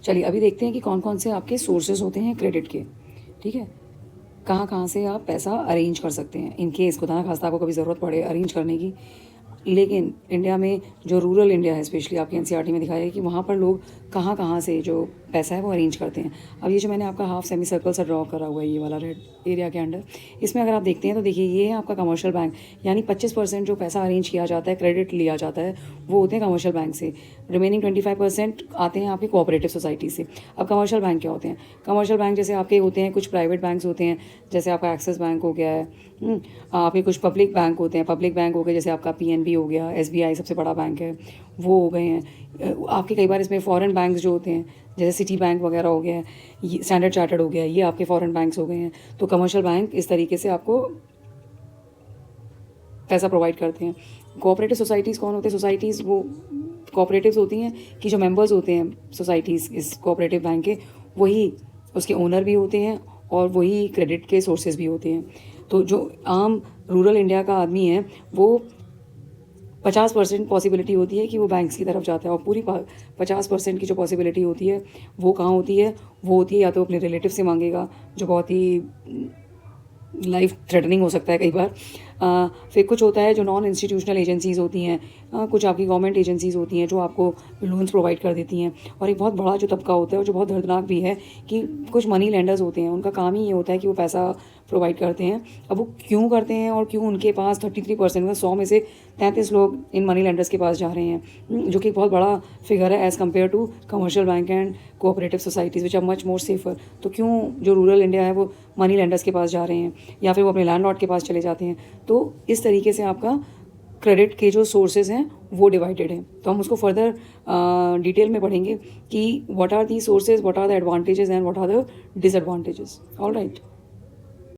चलिए अभी देखते हैं कि कौन कौन से आपके सोर्सेज होते हैं क्रेडिट के, ठीक है, कहाँ कहाँ से आप पैसा अरेंज कर सकते हैं इन केस खुदा ना खास्ता आपको कभी ज़रूरत पड़े अरेंज करने की। लेकिन इंडिया में जो रूरल इंडिया है, स्पेशली आपके एनसीईआरटी में दिखाया है कि वहाँ पर लोग कहाँ कहाँ से जो पैसा है वो अरेंज करते हैं। अब ये जो मैंने आपका हाफ सेमी सर्कल सा ड्रॉ करा हुआ है ये वाला रेड एरिया के अंडर, इसमें अगर आप देखते हैं तो देखिए ये है आपका कमर्शियल बैंक, यानी 25% जो पैसा अरेंज किया जाता है, क्रेडिट लिया जाता है, वो होते हैं कमर्शियल बैंक से। रिमेनिंग 25% आते हैं आपके कोऑपरेटिव सोसाइटी से। अब कमर्शियल बैंक क्या होते हैं? कमर्शियल बैंक जैसे आपके होते हैं, कुछ प्राइवेट बैंक्स होते हैं, जैसे आपका एक्सिस बैंक हो गया है, आपके कुछ पब्लिक बैंक होते हैं, पब्लिक बैंक हो गए जैसे आपका पीएनबी हो गया, एसबीआई सबसे बड़ा बैंक है, वो हो गए हैं आपके। कई बार इसमें फॉरेन बैंक्स जो होते हैं जैसे सिटी बैंक वगैरह हो गया है, ये स्टैंडर्ड चार्टर्ड हो गया, ये आपके फॉरेन बैंक्स हो गए हैं। तो कमर्शियल बैंक इस तरीके से आपको पैसा प्रोवाइड करते हैं। कोऑपरेटिव सोसाइटीज़ कौन होते हैं? सोसाइटीज़ वो कोऑपरेटिव्स होती हैं कि जो मेंबर्स होते हैं सोसाइटीज़ इस कोऑपरेटिव बैंक के, वही उसके ओनर भी होते हैं और वही क्रेडिट के सोर्सेज भी होते हैं। तो जो आम रूरल इंडिया का आदमी है वो 50% पॉसिबिलिटी होती है कि वो बैंक्स की तरफ जाता है, और पूरी 50% की जो पॉसिबिलिटी होती है वो कहाँ होती है? वो होती है या तो अपने रिलेटिव से मांगेगा, जो बहुत ही लाइफ थ्रेटनिंग हो सकता है कई बार। फिर कुछ होता है जो नॉन इंस्टीट्यूशनल एजेंसीज़ होती हैं, कुछ आपकी गवर्नमेंट एजेंसीज़ होती हैं जो आपको लोन्स प्रोवाइड कर देती हैं। और एक बहुत बड़ा जो तबका होता है और जो बहुत दर्दनाक भी है कि कुछ मनी लेंडर्स होते हैं, उनका काम ही ये होता है कि वो पैसा प्रोवाइड करते हैं। अब वो क्यों करते हैं और क्यों उनके पास 33% मतलब 100 में से 33 लोग इन मनी लेंडर्स के पास जा रहे हैं, जो कि एक बहुत बड़ा फिगर है as compare to commercial bank and cooperative societies which are much more safer. तो क्यों जो रूरल इंडिया है वो मनी लेंडर्स के पास जा रहे हैं या फिर वो अपने लैंडलॉर्ड के पास चले जाते हैं? तो इस तरीके से आपका क्रेडिट के जो सोर्सेज हैं वो डिवाइडेड हैं। तो हम उसको फर्दर डिटेल में पढ़ेंगे कि what are the sources, what are the advantages and what are the disadvantages. All right.